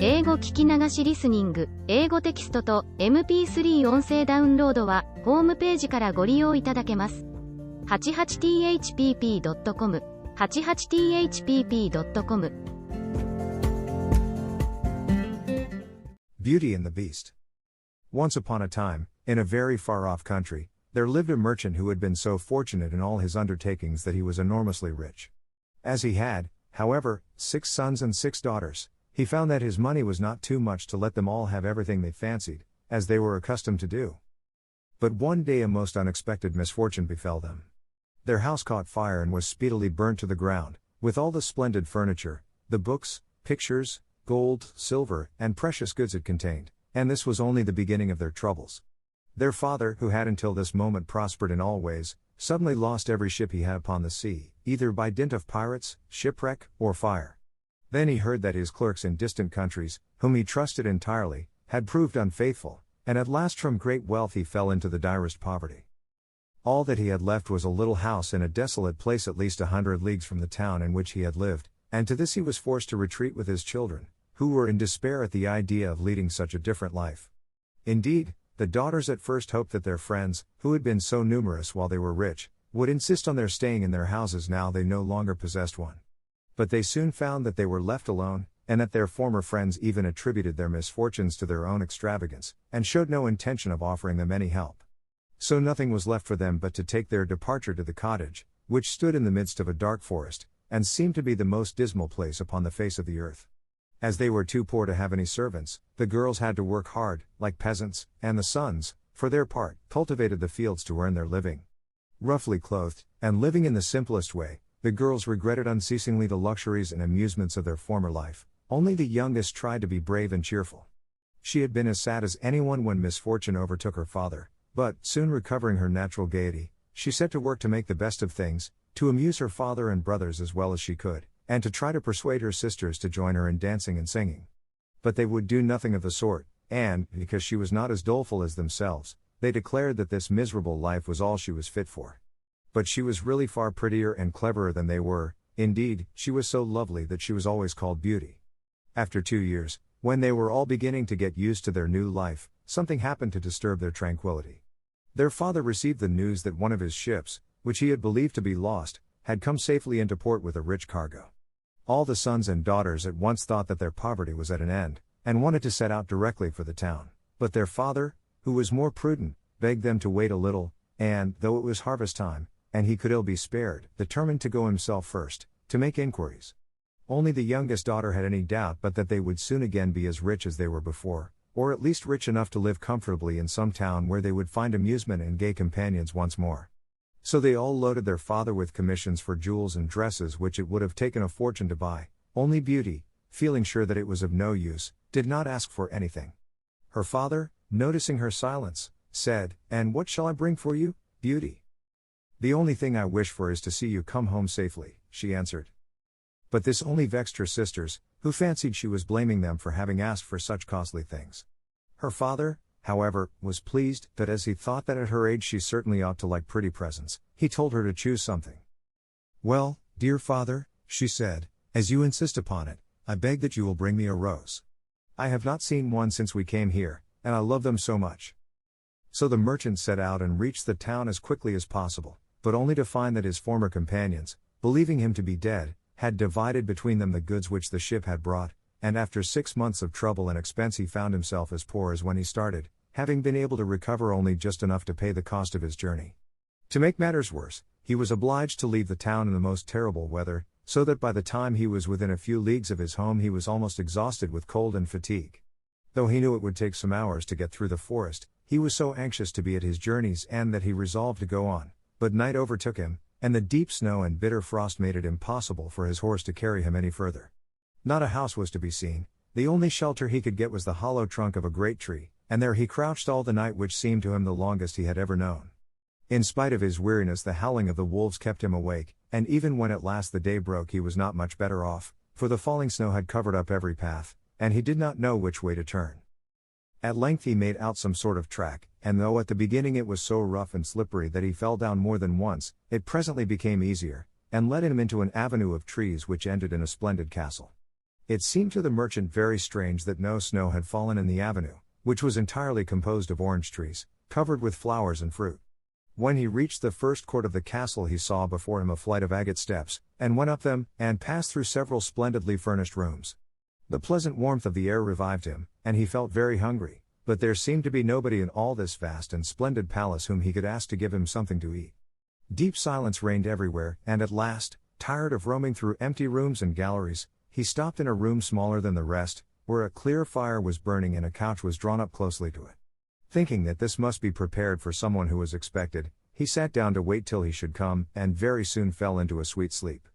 英語聞き流しリスニング、英語テキストと MP3 音声ダウンロードはホームページからご利用いただけます。88thpp.com 88thpp.com Beauty and the Beast. Once upon a time, in a very far-off country, there lived a merchant who had been so fortunate in all his undertakings that he was enormously rich. As he had, however, 6 sons and 6 daughters, he found that his money was not too much to let them all have everything they fancied, as they were accustomed to do. But one day a most unexpected misfortune befell them. Their house caught fire and was speedily burnt to the ground, with all the splendid furniture, the books, pictures, gold, silver, and precious goods it contained, and this was only the beginning of their troubles. Their father, who had until this moment prospered in all ways, suddenly lost every ship he had upon the sea, either by dint of pirates, shipwreck, or fire. Then he heard that his clerks in distant countries, whom he trusted entirely, had proved unfaithful, and at last from great wealth he fell into the direst poverty. All that he had left was a little house in a desolate place at least 100 leagues from the town in which he had lived, and to this he was forced to retreat with his children, who were in despair at the idea of leading such a different life. Indeed, the daughters at first hoped that their friends, who had been so numerous while they were rich, would insist on their staying in their houses now they no longer possessed one. But they soon found that they were left alone, and that their former friends even attributed their misfortunes to their own extravagance, and showed no intention of offering them any help. So nothing was left for them but to take their departure to the cottage, which stood in the midst of a dark forest, and seemed to be the most dismal place upon the face of the earth. As they were too poor to have any servants, the girls had to work hard, like peasants, and the sons, for their part, cultivated the fields to earn their living. Roughly clothed, and living in the simplest way, the girls regretted unceasingly the luxuries and amusements of their former life. Only the youngest tried to be brave and cheerful. She had been as sad as anyone when misfortune overtook her father, but, soon recovering her natural gaiety, she set to work to make the best of things, to amuse her father and brothers as well as she could, and to try to persuade her sisters to join her in dancing and singing. But they would do nothing of the sort, and, because she was not as doleful as themselves, they declared that this miserable life was all she was fit for. But she was really far prettier and cleverer than they were. Indeed, she was so lovely that she was always called Beauty. After 2 years, when they were all beginning to get used to their new life, something happened to disturb their tranquility. Their father received the news that one of his ships, which he had believed to be lost, had come safely into port with a rich cargo. All the sons and daughters at once thought that their poverty was at an end, and wanted to set out directly for the town. But their father, who was more prudent, begged them to wait a little, and, though it was harvest time, and he could ill be spared, determined to go himself first, to make inquiries. Only the youngest daughter had any doubt but that they would soon again be as rich as they were before, or at least rich enough to live comfortably in some town where they would find amusement and gay companions once more. So they all loaded their father with commissions for jewels and dresses which it would have taken a fortune to buy. Only Beauty, feeling sure that it was of no use, did not ask for anything. Her father, noticing her silence, said, "And what shall I bring for you, Beauty?" "The only thing I wish for is to see you come home safely," she answered. But this only vexed her sisters, who fancied she was blaming them for having asked for such costly things. Her father, however, was pleased, that as he thought that at her age she certainly ought to like pretty presents, he told her to choose something. "Well, dear father," she said, "as you insist upon it, I beg that you will bring me a rose. I have not seen one since we came here, and I love them so much." So the merchant set out and reached the town as quickly as possible, but only to find that his former companions, believing him to be dead, had divided between them the goods which the ship had brought, and after 6 months of trouble and expense he found himself as poor as when he started, having been able to recover only just enough to pay the cost of his journey. To make matters worse, he was obliged to leave the town in the most terrible weather, so that by the time he was within a few leagues of his home he was almost exhausted with cold and fatigue. Though he knew it would take some hours to get through the forest, he was so anxious to be at his journey's end that he resolved to go on, but night overtook him, and the deep snow and bitter frost made it impossible for his horse to carry him any further. Not a house was to be seen. The only shelter he could get was the hollow trunk of a great tree, and there he crouched all the night, which seemed to him the longest he had ever known. In spite of his weariness the howling of the wolves kept him awake, and even when at last the day broke he was not much better off, for the falling snow had covered up every path, and he did not know which way to turn. At length he made out some sort of track, and though at the beginning it was so rough and slippery that he fell down more than once, it presently became easier, and led him into an avenue of trees which ended in a splendid castle. It seemed to the merchant very strange that no snow had fallen in the avenue, which was entirely composed of orange trees, covered with flowers and fruit. When he reached the first court of the castle, he saw before him a flight of agate steps, and went up them, and passed through several splendidly furnished rooms. The pleasant warmth of the air revived him, and he felt very hungry, but there seemed to be nobody in all this vast and splendid palace whom he could ask to give him something to eat. Deep silence reigned everywhere, and at last, tired of roaming through empty rooms and galleries, he stopped in a room smaller than the rest, where a clear fire was burning and a couch was drawn up closely to it. Thinking that this must be prepared for someone who was expected, he sat down to wait till he should come, and very soon fell into a sweet sleep.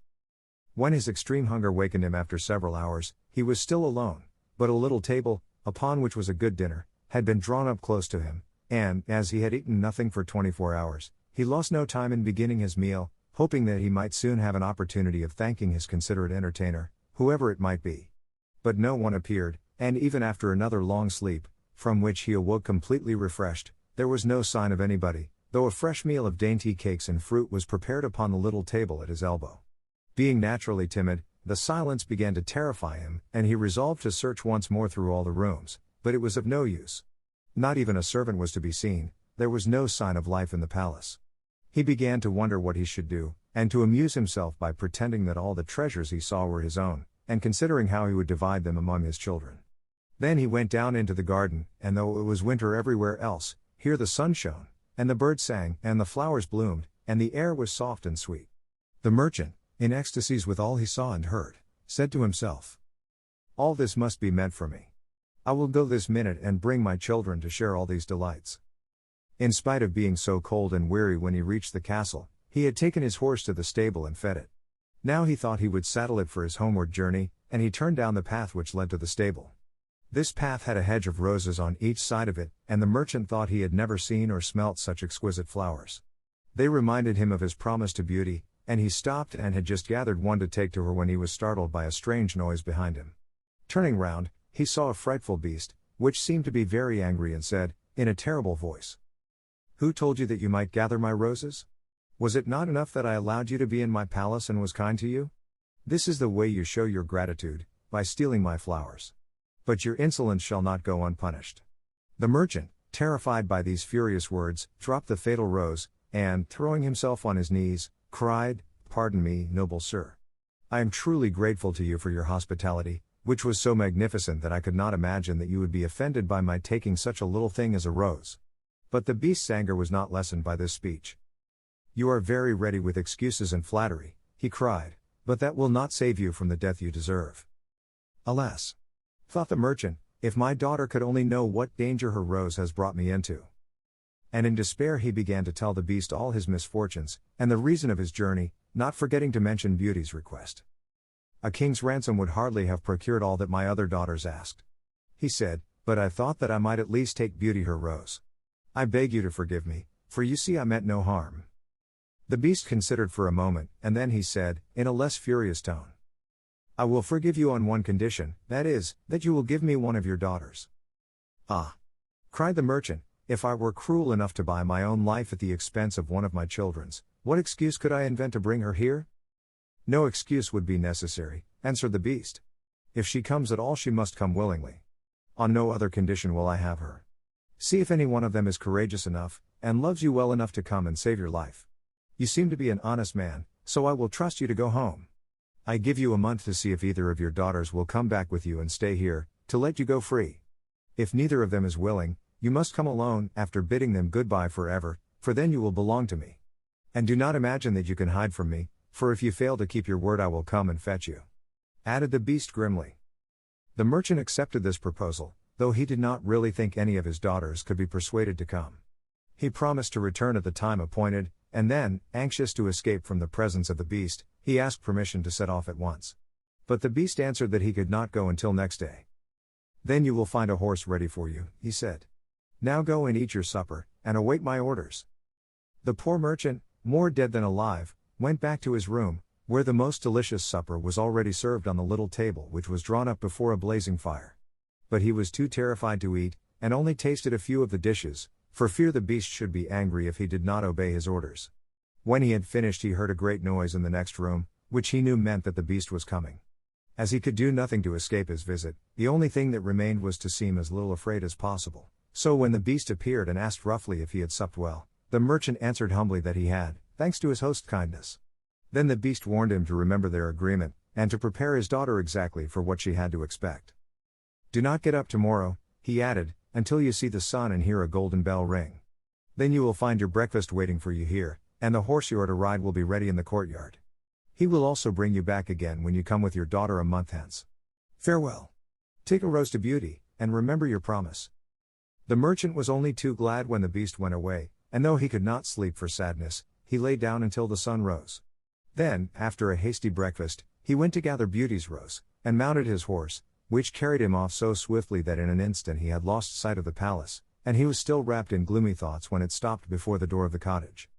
When his extreme hunger wakened him after several hours, he was still alone, but a little table, upon which was a good dinner, had been drawn up close to him, and, as he had eaten nothing for 24 hours, he lost no time in beginning his meal, hoping that he might soon have an opportunity of thanking his considerate entertainer, whoever it might be. But no one appeared, and even after another long sleep, from which he awoke completely refreshed, there was no sign of anybody, though a fresh meal of dainty cakes and fruit was prepared upon the little table at his elbow. Being naturally timid, the silence began to terrify him, and he resolved to search once more through all the rooms, but it was of no use. Not even a servant was to be seen, there was no sign of life in the palace. He began to wonder what he should do, and to amuse himself by pretending that all the treasures he saw were his own, and considering how he would divide them among his children. Then he went down into the garden, and though it was winter everywhere else, here the sun shone, and the birds sang, and the flowers bloomed, and the air was soft and sweet. The merchant, in ecstasies with all he saw and heard, said to himself, "All this must be meant for me. I will go this minute and bring my children to share all these delights." In spite of being so cold and weary when he reached the castle, he had taken his horse to the stable and fed it. Now he thought he would saddle it for his homeward journey, and he turned down the path which led to the stable. This path had a hedge of roses on each side of it, and the merchant thought he had never seen or smelt such exquisite flowers. They reminded him of his promise to Beauty, and he stopped and had just gathered one to take to her when he was startled by a strange noise behind him. Turning round, he saw a frightful beast, which seemed to be very angry, and said, in a terrible voice, "Who told you that you might gather my roses? Was it not enough that I allowed you to be in my palace and was kind to you? This is the way you show your gratitude, by stealing my flowers. But your insolence shall not go unpunished." The merchant, terrified by these furious words, dropped the fatal rose, and, throwing himself on his knees, cried, "Pardon me, noble sir. I am truly grateful to you for your hospitality, which was so magnificent that I could not imagine that you would be offended by my taking such a little thing as a rose." But the beast's anger was not lessened by this speech. "You are very ready with excuses and flattery," he cried, "but that will not save you from the death you deserve." "Alas," thought the merchant, "if my daughter could only know what danger her rose has brought me into." And in despair he began to tell the beast all his misfortunes, and the reason of his journey, not forgetting to mention Beauty's request. "A king's ransom would hardly have procured all that my other daughters asked," he said, "but I thought that I might at least take Beauty her rose. I beg you to forgive me, for you see I meant no harm." The beast considered for a moment, and then he said, in a less furious tone, "I will forgive you on one condition, that is, that you will give me one of your daughters." "Ah!" cried the merchant, "if I were cruel enough to buy my own life at the expense of one of my children's, what excuse could I invent to bring her here?" "No excuse would be necessary," answered the beast. "If she comes at all, she must come willingly. On no other condition will I have her. See if any one of them is courageous enough, and loves you well enough to come and save your life. You seem to be an honest man, so I will trust you to go home. I give you a month to see if either of your daughters will come back with you and stay here, to let you go free. If neither of them is willing, you must come alone, after bidding them goodbye forever, for then you will belong to me. And do not imagine that you can hide from me, for if you fail to keep your word I will come and fetch you," added the beast grimly. The merchant accepted this proposal, though he did not really think any of his daughters could be persuaded to come. He promised to return at the time appointed, and then, anxious to escape from the presence of the beast, he asked permission to set off at once. But the beast answered that he could not go until next day. "Then you will find a horse ready for you," he said. "Now go and eat your supper, and await my orders." The poor merchant, more dead than alive, went back to his room, where the most delicious supper was already served on the little table which was drawn up before a blazing fire. But he was too terrified to eat, and only tasted a few of the dishes, for fear the beast should be angry if he did not obey his orders. When he had finished he heard a great noise in the next room, which he knew meant that the beast was coming. As he could do nothing to escape his visit, the only thing that remained was to seem as little afraid as possible. So when the beast appeared and asked roughly if he had supped well, the merchant answered humbly that he had, thanks to his host's kindness. Then the beast warned him to remember their agreement, and to prepare his daughter exactly for what she had to expect. Do not get up tomorrow, he added, until you see the sun and hear a golden bell ring. Then you will find your breakfast waiting for you here, and the horse you are to ride will be ready in the courtyard. He will also bring you back again when you come with your daughter a month hence. Farewell. Take a rose to Beauty, and remember your promise. The merchant was only too glad when the beast went away, and though he could not sleep for sadness, he lay down until the sun rose. Then, after a hasty breakfast, he went to gather Beauty's rose, and mounted his horse, which carried him off so swiftly that in an instant he had lost sight of the palace, and he was still wrapped in gloomy thoughts when it stopped before the door of the cottage.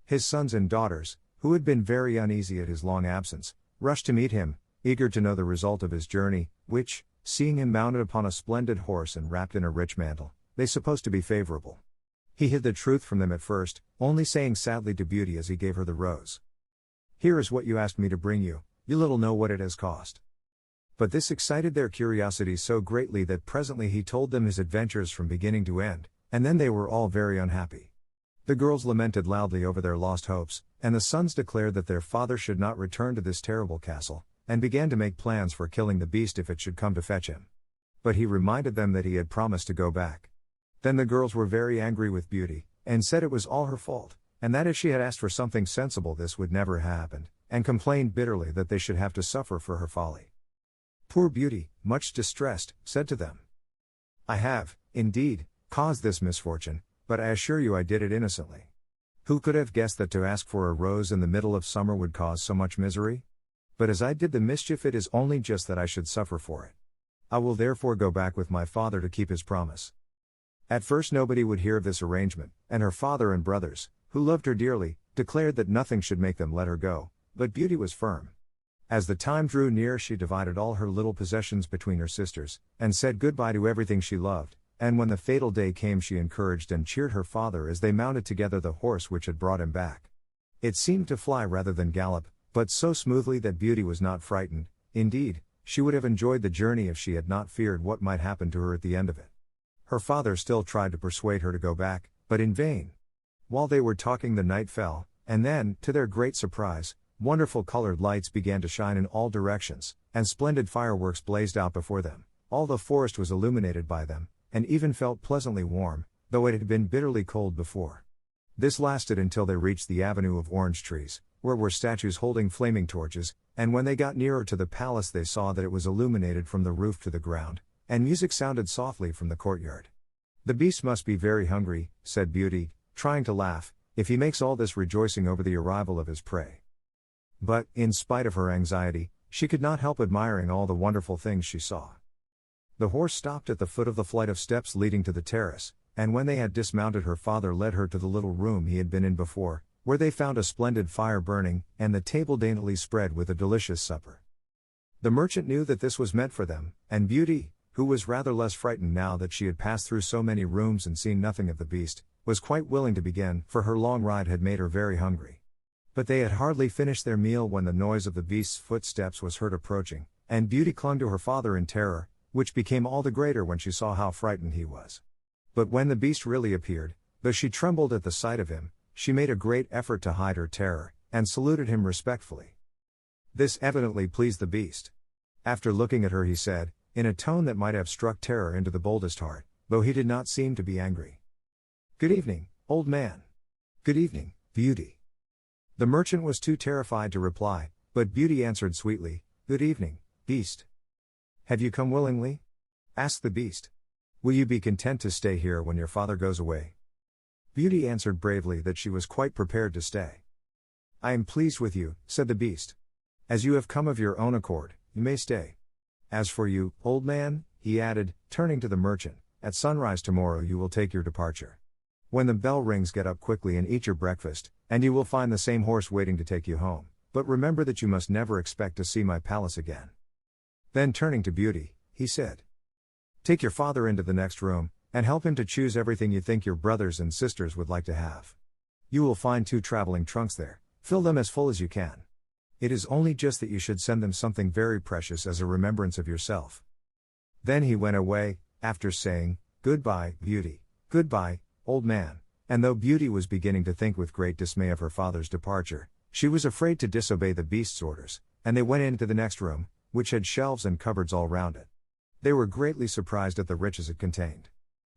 His sons and daughters, who had been very uneasy at his long absence, rushed to meet him, eager to know the result of his journey, which, seeing him mounted upon a splendid horse and wrapped in a rich mantle, they supposed to be favorable. He hid the truth from them at first, only saying sadly to Beauty as he gave her the rose, "Here is what you asked me to bring you, you little know what it has cost." But this excited their curiosity so greatly that presently he told them his adventures from beginning to end, and then they were all very unhappy. The girls lamented loudly over their lost hopes, and the sons declared that their father should not return to this terrible castle, and began to make plans for killing the beast if it should come to fetch him. But he reminded them that he had promised to go back. Then the girls were very angry with Beauty, and said it was all her fault, and that if she had asked for something sensible this would never have happened, and complained bitterly that they should have to suffer for her folly. Poor Beauty, much distressed, said to them, "I have, indeed, caused this misfortune, but I assure you I did it innocently. Who could have guessed that to ask for a rose in the middle of summer would cause so much misery? But as I did the mischief it is only just that I should suffer for it. I will therefore go back with my father to keep his promise." At first nobody would hear of this arrangement, and her father and brothers, who loved her dearly, declared that nothing should make them let her go, but Beauty was firm. As the time drew near she divided all her little possessions between her sisters, and said goodbye to everything she loved, and when the fatal day came she encouraged and cheered her father as they mounted together the horse which had brought him back. It seemed to fly rather than gallop, but so smoothly that Beauty was not frightened. Indeed, she would have enjoyed the journey if she had not feared what might happen to her at the end of it. Her father still tried to persuade her to go back, but in vain. While they were talking the night fell, and then, to their great surprise, wonderful colored lights began to shine in all directions, and splendid fireworks blazed out before them. All the forest was illuminated by them, and even felt pleasantly warm, though it had been bitterly cold before. This lasted until they reached the avenue of orange trees, where were statues holding flaming torches, and when they got nearer to the palace they saw that it was illuminated from the roof to the ground, and music sounded softly from the courtyard. "The beast must be very hungry," said Beauty, trying to laugh, "if he makes all this rejoicing over the arrival of his prey." But, in spite of her anxiety, she could not help admiring all the wonderful things she saw. The horse stopped at the foot of the flight of steps leading to the terrace, and when they had dismounted her father led her to the little room he had been in before, where they found a splendid fire burning, and the table daintily spread with a delicious supper. The merchant knew that this was meant for them, and Beauty, who was rather less frightened now that she had passed through so many rooms and seen nothing of the beast, was quite willing to begin, for her long ride had made her very hungry. But they had hardly finished their meal when the noise of the beast's footsteps was heard approaching, and Beauty clung to her father in terror, which became all the greater when she saw how frightened he was. But when the beast really appeared, though she trembled at the sight of him, she made a great effort to hide her terror, and saluted him respectfully. This evidently pleased the beast. After looking at her he said, in a tone that might have struck terror into the boldest heart, though he did not seem to be angry, "Good evening, old man." "Good evening, Beauty." The merchant was too terrified to reply, but Beauty answered sweetly, "Good evening, beast." "Have you come willingly?" asked the beast. "Will you be content to stay here when your father goes away?" Beauty answered bravely that she was quite prepared to stay. "I am pleased with you," said the beast. "As you have come of your own accord, you may stay. As for you, old man," he added, turning to the merchant, "at sunrise tomorrow you will take your departure. When the bell rings get up quickly and eat your breakfast, and you will find the same horse waiting to take you home, but remember that you must never expect to see my palace again." Then turning to Beauty, he said, "Take your father into the next room, and help him to choose everything you think your brothers and sisters would like to have. You will find 2 traveling trunks there, fill them as full as you can. It is only just that you should send them something very precious as a remembrance of yourself." Then he went away, after saying, "Goodbye, Beauty. Goodbye, old man." And though Beauty was beginning to think with great dismay of her father's departure, she was afraid to disobey the beast's orders, and they went into the next room, which had shelves and cupboards all round it. They were greatly surprised at the riches it contained.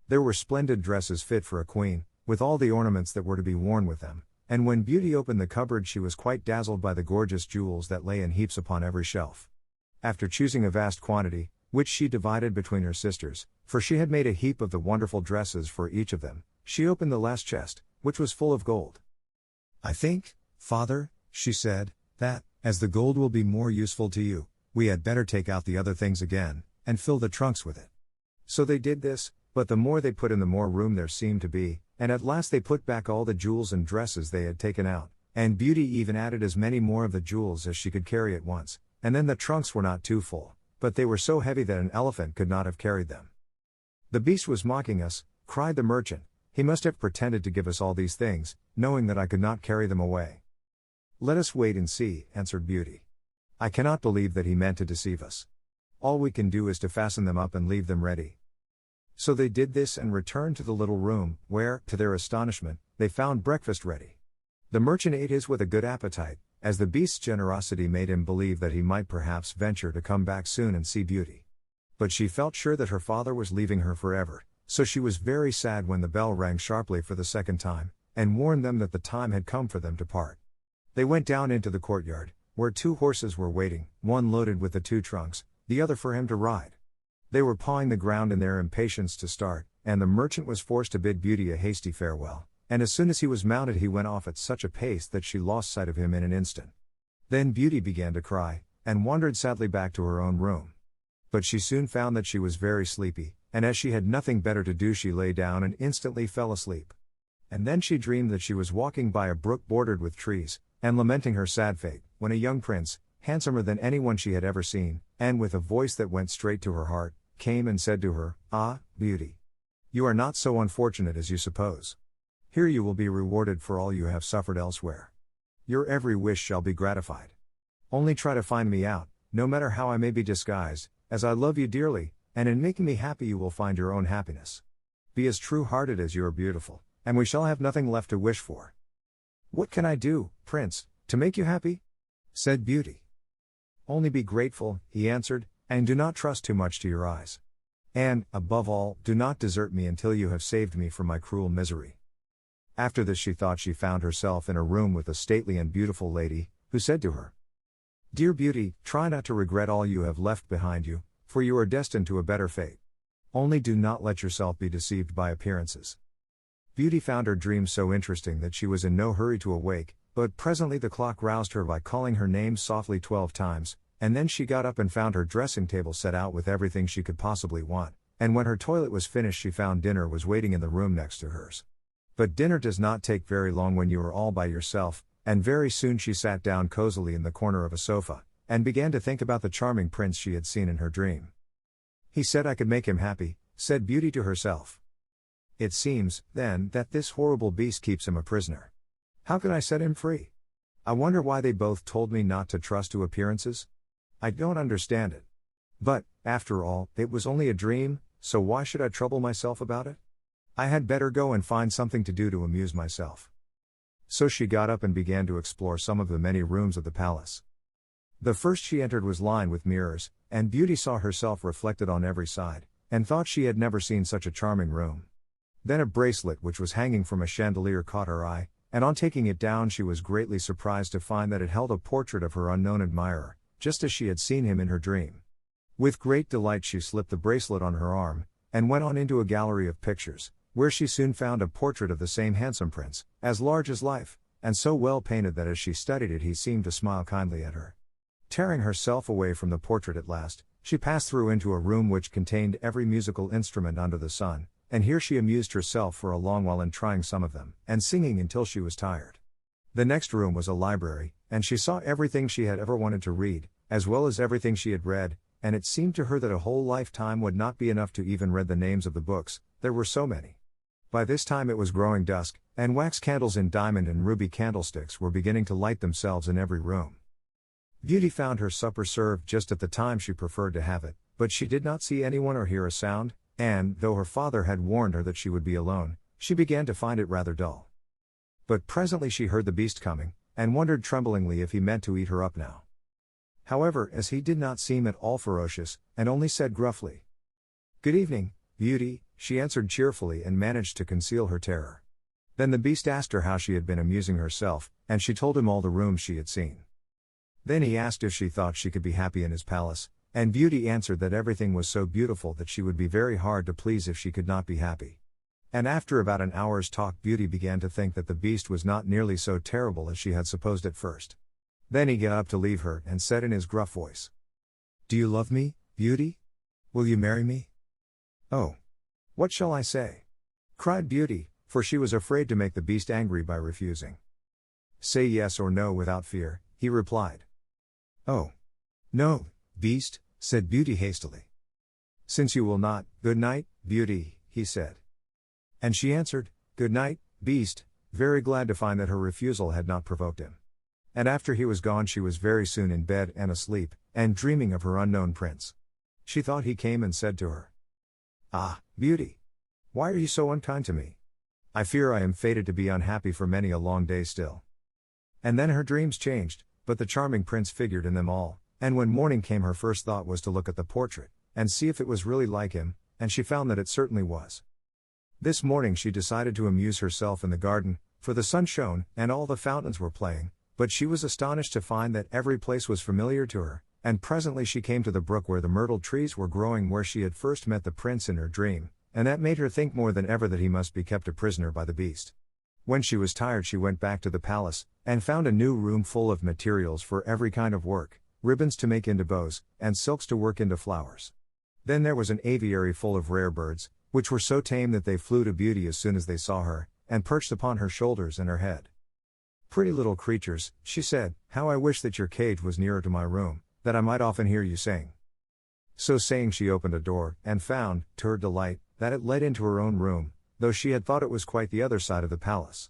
There were splendid dresses fit for a queen, with all the ornaments that were to be worn with them, and when Beauty opened the cupboard she was quite dazzled by the gorgeous jewels that lay in heaps upon every shelf. After choosing a vast quantity, which she divided between her sisters, for she had made a heap of the wonderful dresses for each of them, she opened the last chest, which was full of gold. "I think, father," she said, "that, as the gold will be more useful to you, we had better take out the other things again, and fill the trunks with it." So they did this, but the more they put in the more room there seemed to be, and at last they put back all the jewels and dresses they had taken out, and Beauty even added as many more of the jewels as she could carry at once, and then the trunks were not too full, but they were so heavy that an elephant could not have carried them. "The beast was mocking us," cried the merchant. "He must have pretended to give us all these things, knowing that I could not carry them away." "Let us wait and see," answered Beauty. "I cannot believe that he meant to deceive us. All we can do is to fasten them up and leave them ready." So they did this and returned to the little room, where, to their astonishment, they found breakfast ready. The merchant ate his with a good appetite, as the beast's generosity made him believe that he might perhaps venture to come back soon and see Beauty. But she felt sure that her father was leaving her forever, so she was very sad when the bell rang sharply for the second time, and warned them that the time had come for them to part. They went down into the courtyard, where 2 horses were waiting, one loaded with the 2 trunks, the other for him to ride. They were pawing the ground in their impatience to start, and the merchant was forced to bid Beauty a hasty farewell, and as soon as he was mounted he went off at such a pace that she lost sight of him in an instant. Then Beauty began to cry, and wandered sadly back to her own room. But she soon found that she was very sleepy, and as she had nothing better to do she lay down and instantly fell asleep. And then she dreamed that she was walking by a brook bordered with trees, and lamenting her sad fate, when a young prince, handsomer than anyone she had ever seen, and with a voice that went straight to her heart, came and said to her, "Ah, Beauty! You are not so unfortunate as you suppose. Here you will be rewarded for all you have suffered elsewhere. Your every wish shall be gratified. Only try to find me out, no matter how I may be disguised, as I love you dearly, and in making me happy you will find your own happiness. Be as true-hearted as you are beautiful, and we shall have nothing left to wish for." "What can I do, Prince, to make you happy?" said Beauty. "Only be grateful," he answered, "and do not trust too much to your eyes. And, above all, do not desert me until you have saved me from my cruel misery." After this she thought she found herself in a room with a stately and beautiful lady, who said to her, "Dear Beauty, try not to regret all you have left behind you, for you are destined to a better fate. Only do not let yourself be deceived by appearances." Beauty found her dream so interesting that she was in no hurry to awake, but presently the clock roused her by calling her name softly 12 times, and then she got up and found her dressing table set out with everything she could possibly want, and when her toilet was finished she found dinner was waiting in the room next to hers. But dinner does not take very long when you are all by yourself, and very soon she sat down cozily in the corner of a sofa, and began to think about the charming prince she had seen in her dream. "He said I could make him happy," said Beauty to herself. "It seems, then, that this horrible beast keeps him a prisoner. How can I set him free? I wonder why they both told me not to trust to appearances? I don't understand it. But, after all, it was only a dream, so why should I trouble myself about it? I had better go and find something to do to amuse myself." So she got up and began to explore some of the many rooms of the palace. The first she entered was lined with mirrors, and Beauty saw herself reflected on every side, and thought she had never seen such a charming room. Then a bracelet which was hanging from a chandelier caught her eye, and on taking it down she was greatly surprised to find that it held a portrait of her unknown admirer, just as she had seen him in her dream. With great delight she slipped the bracelet on her arm, and went on into a gallery of pictures, where she soon found a portrait of the same handsome prince, as large as life, and so well painted that as she studied it he seemed to smile kindly at her. Tearing herself away from the portrait at last, she passed through into a room which contained every musical instrument under the sun, and here she amused herself for a long while in trying some of them, and singing until she was tired. The next room was a library, and she saw everything she had ever wanted to read, as well as everything she had read, and it seemed to her that a whole lifetime would not be enough to even read the names of the books, there were so many. By this time it was growing dusk, and wax candles in diamond and ruby candlesticks were beginning to light themselves in every room. Beauty found her supper served just at the time she preferred to have it, but she did not see anyone or hear a sound, and, though her father had warned her that she would be alone, she began to find it rather dull. But presently she heard the beast coming, and wondered tremblingly if he meant to eat her up now. However, as he did not seem at all ferocious, and only said gruffly, "Good evening, Beauty," she answered cheerfully and managed to conceal her terror. Then the beast asked her how she had been amusing herself, and she told him all the rooms she had seen. Then he asked if she thought she could be happy in his palace, and Beauty answered that everything was so beautiful that she would be very hard to please if she could not be happy. And after about an hour's talk, Beauty began to think that the beast was not nearly so terrible as she had supposed at first. Then he got up to leave her and said in his gruff voice, "Do you love me, Beauty? Will you marry me?" "Oh! What shall I say?" cried Beauty, for she was afraid to make the beast angry by refusing. "Say yes or no without fear," he replied. "Oh! No, beast," said Beauty hastily. "Since you will not, good night, Beauty," he said. And she answered, "Good night, beast," very glad to find that her refusal had not provoked him. And after he was gone she was very soon in bed and asleep, and dreaming of her unknown prince. She thought he came and said to her, "Ah, Beauty! Why are you so unkind to me? I fear I am fated to be unhappy for many a long day still." And then her dreams changed, but the charming prince figured in them all, and when morning came her first thought was to look at the portrait, and see if it was really like him, and she found that it certainly was. This morning she decided to amuse herself in the garden, for the sun shone, and all the fountains were playing, but she was astonished to find that every place was familiar to her, and presently she came to the brook where the myrtle trees were growing where she had first met the prince in her dream, and that made her think more than ever that he must be kept a prisoner by the beast. When she was tired she went back to the palace, and found a new room full of materials for every kind of work, ribbons to make into bows, and silks to work into flowers. Then there was an aviary full of rare birds, which were so tame that they flew to Beauty as soon as they saw her, and perched upon her shoulders and her head. "Pretty little creatures," she said, "how I wish that your cage was nearer to my room, that I might often hear you sing." So saying she opened a door, and found, to her delight, that it led into her own room, though she had thought it was quite the other side of the palace.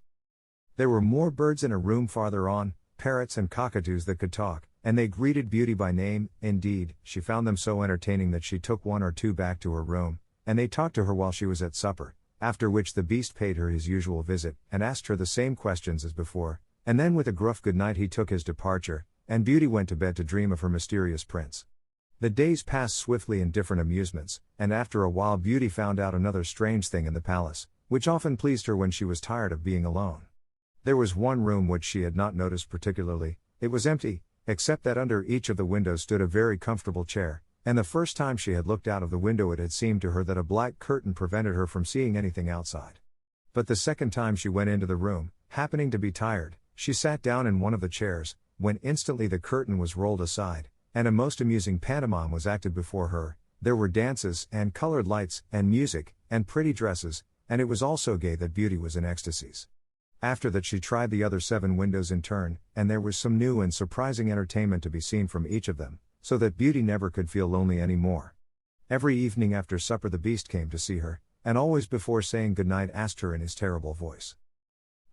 There were more birds in a room farther on, parrots and cockatoos that could talk, and they greeted Beauty by name. Indeed, she found them so entertaining that she took one or two back to her room, and they talked to her while she was at supper, after which the beast paid her his usual visit, and asked her the same questions as before, and then with a gruff good night he took his departure, and Beauty went to bed to dream of her mysterious prince. The days passed swiftly in different amusements, and after a while Beauty found out another strange thing in the palace, which often pleased her when she was tired of being alone. There was one room which she had not noticed particularly. It was empty, except that under each of the windows stood a very comfortable chair, and the first time she had looked out of the window it had seemed to her that a black curtain prevented her from seeing anything outside. But the second time she went into the room, happening to be tired, she sat down in one of the chairs, when instantly the curtain was rolled aside, and a most amusing pantomime was acted before her. There were dances, and colored lights, and music, and pretty dresses, and it was all so gay that Beauty was in ecstasies. After that she tried the other 7 windows in turn, and there was some new and surprising entertainment to be seen from each of them, so that Beauty never could feel lonely any more. Every evening after supper the beast came to see her, and always before saying good night asked her in his terrible voice,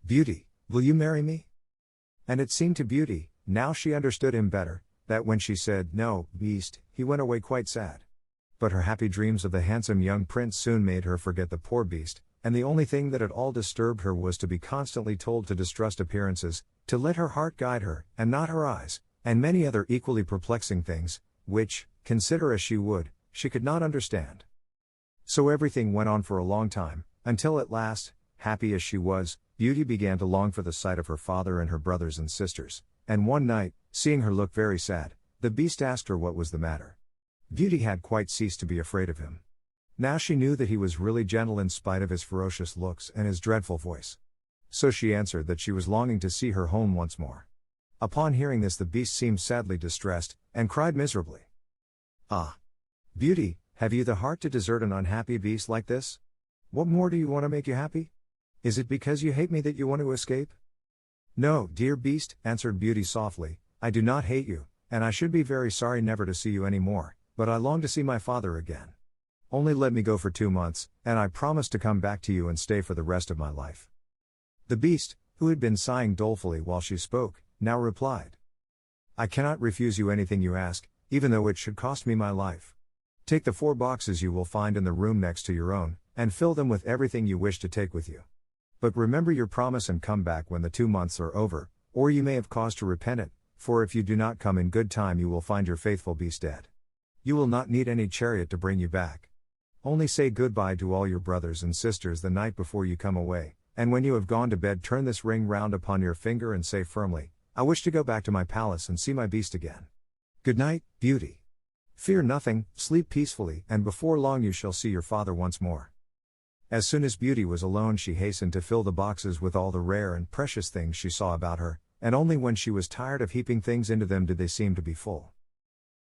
"Beauty, will you marry me?" And it seemed to Beauty, now she understood him better, that when she said, "No, beast," he went away quite sad. But her happy dreams of the handsome young prince soon made her forget the poor beast, and the only thing that at all disturbed her was to be constantly told to distrust appearances, to let her heart guide her, and not her eyes, and many other equally perplexing things, which, consider as she would, she could not understand. So everything went on for a long time, until at last, happy as she was, Beauty began to long for the sight of her father and her brothers and sisters, and one night, seeing her look very sad, the beast asked her what was the matter. Beauty had quite ceased to be afraid of him. Now she knew that he was really gentle in spite of his ferocious looks and his dreadful voice. So she answered that she was longing to see her home once more. Upon hearing this the beast seemed sadly distressed, and cried miserably, "Ah! Beauty, have you the heart to desert an unhappy beast like this? What more do you want to make you happy? Is it because you hate me that you want to escape?" "No, dear beast," answered Beauty softly, "I do not hate you, and I should be very sorry never to see you any more, but I long to see my father again. Only let me go for 2 months, and I promise to come back to you and stay for the rest of my life." The beast, who had been sighing dolefully while she spoke, now replied, I cannot refuse you anything you ask, even though it should cost me my life. Take the 4 boxes you will find in the room next to your own, and fill them with everything you wish to take with you. But remember your promise and come back when the 2 months are over, or you may have cause to repent it, for if you do not come in good time you will find your faithful beast dead. You will not need any chariot to bring you back. Only say goodbye to all your brothers and sisters the night before you come away, and when you have gone to bed turn this ring round upon your finger and say firmly, I wish to go back to my palace and see my beast again. Good night, Beauty. Fear nothing, sleep peacefully, and before long you shall see your father once more. As soon as Beauty was alone she hastened to fill the boxes with all the rare and precious things she saw about her, and only when she was tired of heaping things into them did they seem to be full.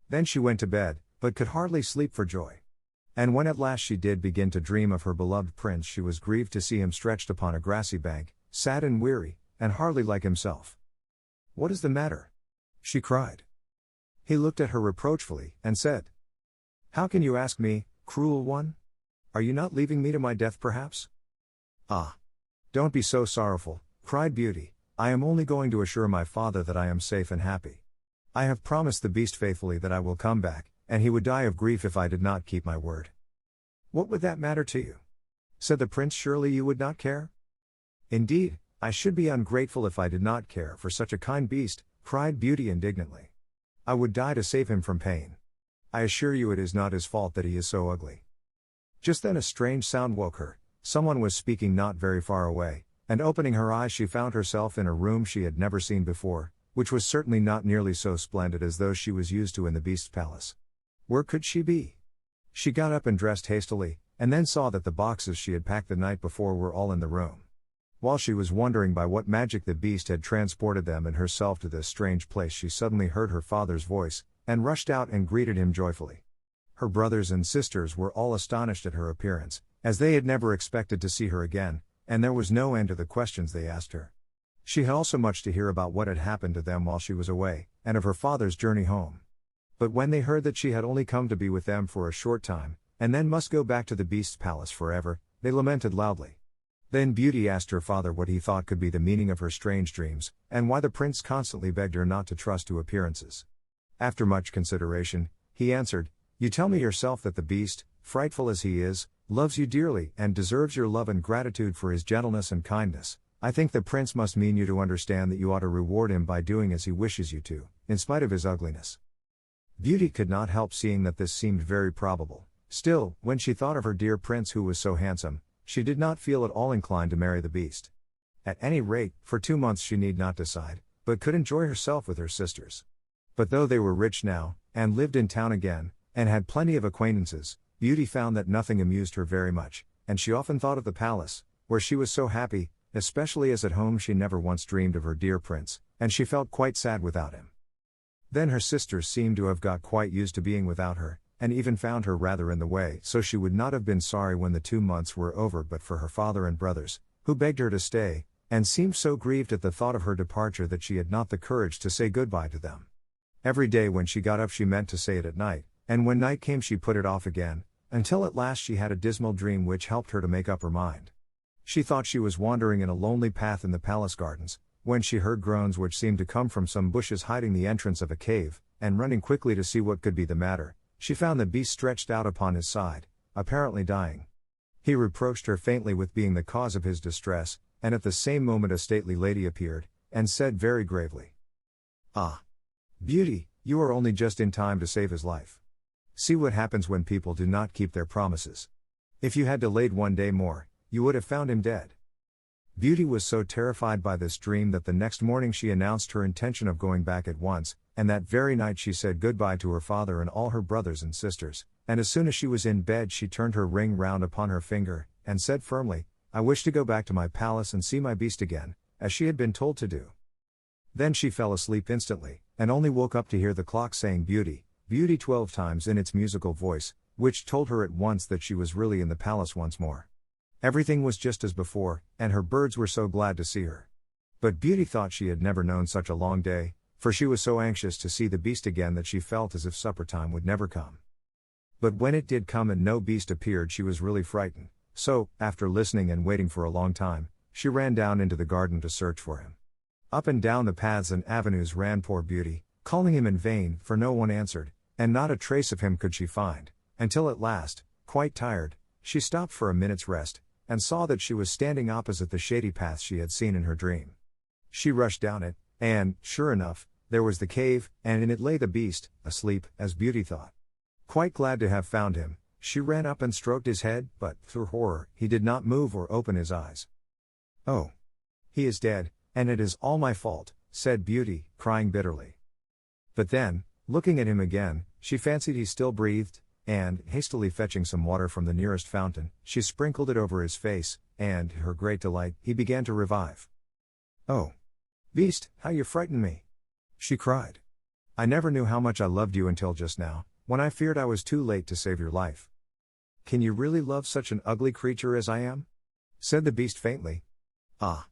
Then she went to bed, but could hardly sleep for joy. And when at last she did begin to dream of her beloved prince she was grieved to see him stretched upon a grassy bank, sad and weary, and hardly like himself. What is the matter? She cried. He looked at her reproachfully, and said, How can you ask me, cruel one? Are you not leaving me to my death perhaps? Ah! Don't be so sorrowful, cried Beauty, I am only going to assure my father that I am safe and happy. I have promised the beast faithfully that I will come back, and he would die of grief if I did not keep my word. What would that matter to you? Said the prince, surely you would not care? Indeed, I should be ungrateful if I did not care for such a kind beast, cried Beauty indignantly. I would die to save him from pain. I assure you it is not his fault that he is so ugly. Just then a strange sound woke her. Someone was speaking not very far away, and opening her eyes she found herself in a room she had never seen before, which was certainly not nearly so splendid as those she was used to in the beast's palace. Where could she be? She got up and dressed hastily, and then saw that the boxes she had packed the night before were all in the room. While she was wondering by what magic the beast had transported them and herself to this strange place she suddenly heard her father's voice, and rushed out and greeted him joyfully. Her brothers and sisters were all astonished at her appearance, as they had never expected to see her again, and there was no end to the questions they asked her. She had also much to hear about what had happened to them while she was away, and of her father's journey home. But when they heard that she had only come to be with them for a short time, and then must go back to the beast's palace forever, they lamented loudly. Then Beauty asked her father what he thought could be the meaning of her strange dreams, and why the prince constantly begged her not to trust to appearances. After much consideration, he answered, You tell me yourself that the beast, frightful as he is, loves you dearly and deserves your love and gratitude for his gentleness and kindness. I think the prince must mean you to understand that you ought to reward him by doing as he wishes you to, in spite of his ugliness. Beauty could not help seeing that this seemed very probable. Still, when she thought of her dear prince who was so handsome, she did not feel at all inclined to marry the beast. At any rate, for 2 months she need not decide, but could enjoy herself with her sisters. But though they were rich now, and lived in town again, and had plenty of acquaintances, Beauty found that nothing amused her very much, and she often thought of the palace, where she was so happy, especially as at home she never once dreamed of her dear prince, and she felt quite sad without him. Then her sisters seemed to have got quite used to being without her, and even found her rather in the way, so she would not have been sorry when the 2 months were over but for her father and brothers, who begged her to stay, and seemed so grieved at the thought of her departure that she had not the courage to say goodbye to them. Every day when she got up she meant to say it at night, and when night came she put it off again, until at last she had a dismal dream which helped her to make up her mind. She thought she was wandering in a lonely path in the palace gardens, when she heard groans which seemed to come from some bushes hiding the entrance of a cave, and running quickly to see what could be the matter, she found the beast stretched out upon his side, apparently dying. He reproached her faintly with being the cause of his distress, and at the same moment a stately lady appeared, and said very gravely, Ah! Beauty, you are only just in time to save his life. See what happens when people do not keep their promises. If you had delayed 1 day more, you would have found him dead. Beauty was so terrified by this dream that the next morning she announced her intention of going back at once, and that very night she said goodbye to her father and all her brothers and sisters, and as soon as she was in bed she turned her ring round upon her finger, and said firmly, I wish to go back to my palace and see my beast again, as she had been told to do. Then she fell asleep instantly, and only woke up to hear the clock saying Beauty, Beauty 12 times in its musical voice, which told her at once that she was really in the palace once more. Everything was just as before, and her birds were so glad to see her. But Beauty thought she had never known such a long day, for she was so anxious to see the beast again that she felt as if supper time would never come. But when it did come and no beast appeared she was really frightened, so, after listening and waiting for a long time, she ran down into the garden to search for him. Up and down the paths and avenues ran poor Beauty, calling him in vain, for no one answered, and not a trace of him could she find, until at last, quite tired, she stopped for a minute's rest, and saw that she was standing opposite the shady path she had seen in her dream. She rushed down it, and, sure enough, there was the cave, and in it lay the beast, asleep, as Beauty thought. Quite glad to have found him, she ran up and stroked his head, but, through horror, he did not move or open his eyes. "Oh! He is dead, and it is all my fault," said Beauty, crying bitterly. But then, looking at him again, she fancied he still breathed, and, hastily fetching some water from the nearest fountain, she sprinkled it over his face, and, to her great delight, he began to revive. "Oh! Beast, how you frightened me!" she cried. "I never knew how much I loved you until just now, when I feared I was too late to save your life." "Can you really love such an ugly creature as I am?" said the beast faintly. "Ah!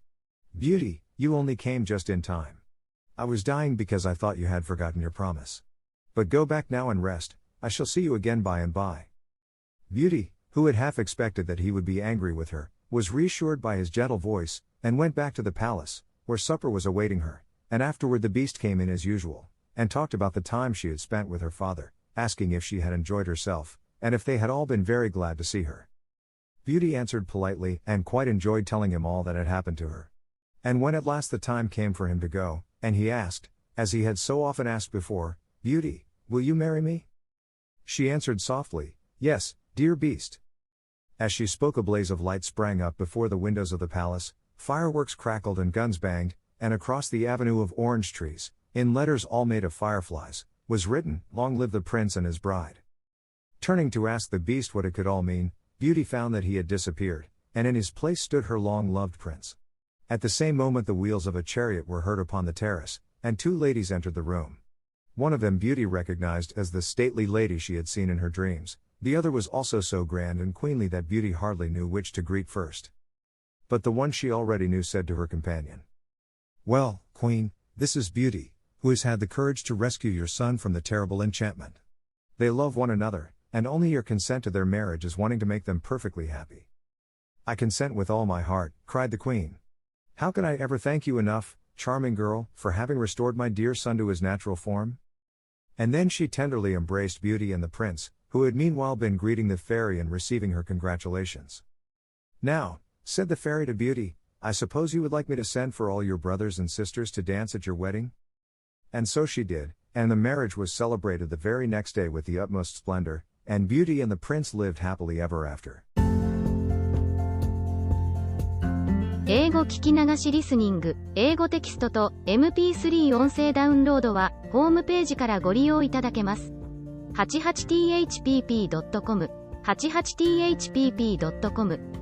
Beauty, you only came just in time. I was dying because I thought you had forgotten your promise. But go back now and rest, I shall see you again by and by." Beauty, who had half expected that he would be angry with her, was reassured by his gentle voice, and went back to the palace, where supper was awaiting her, and afterward the beast came in as usual, and talked about the time she had spent with her father, asking if she had enjoyed herself, and if they had all been very glad to see her. Beauty answered politely, and quite enjoyed telling him all that had happened to her. And when at last the time came for him to go, and he asked, as he had so often asked before, "Beauty, will you marry me?" she answered softly, "Yes, dear beast." As she spoke, a blaze of light sprang up before the windows of the palace, fireworks crackled and guns banged, and across the avenue of orange trees, in letters all made of fireflies, was written, "Long live the prince and his bride." Turning to ask the beast what it could all mean, Beauty found that he had disappeared, and in his place stood her long-loved prince. At the same moment the wheels of a chariot were heard upon the terrace, and two ladies entered the room. One of them Beauty recognized as the stately lady she had seen in her dreams, the other was also so grand and queenly that Beauty hardly knew which to greet first. But the one she already knew said to her companion, "Well, Queen, this is Beauty, who has had the courage to rescue your son from the terrible enchantment. They love one another, and only your consent to their marriage is wanting to make them perfectly happy." "I consent with all my heart," cried the Queen. "How can I ever thank you enough, charming girl, for having restored my dear son to his natural form?" And then she tenderly embraced Beauty and the prince, who had meanwhile been greeting the fairy and receiving her congratulations. "Now," said the fairy to Beauty, "I suppose you would like me to send for all your brothers and sisters to dance at your wedding?" And so she did, and the marriage was celebrated the very next day with the utmost splendor, and Beauty and the prince lived happily ever after. 英語聞き流しリスニング、英語テキストと MP3 音声ダウンロードはホームページからご利用いただけます。88thpp.com、88thpp.com